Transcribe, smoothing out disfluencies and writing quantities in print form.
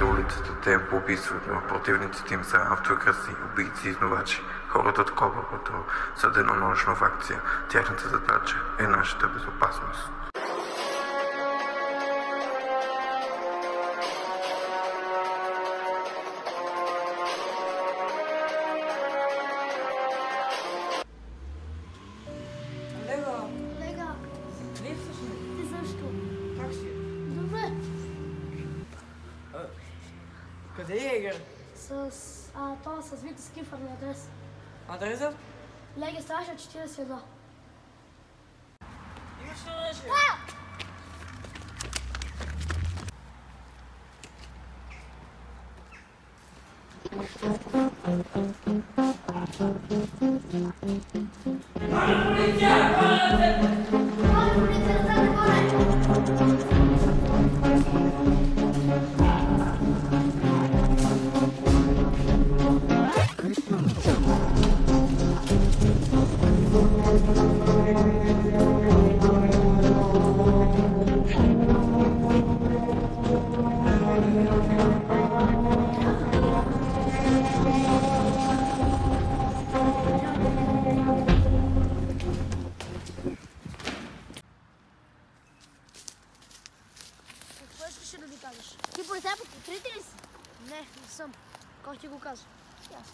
излезли улицата темпо убийството, а противниците им са автокраси, убийци и изнувачи. Хората от Коброто са денонощно в акция. Тяхната задача е нашата безопасност. Колега, Липсваш ми. ти също. Как си? Добре. Къде е Егер? Това с Виктор Скифърния адрес. Адресът? Леге Страша 41. Имаш ли нещо? Какво искаш да ви кажеш? Ти полицай по трите ли си? Не съм. Кой ти го каза? Аз.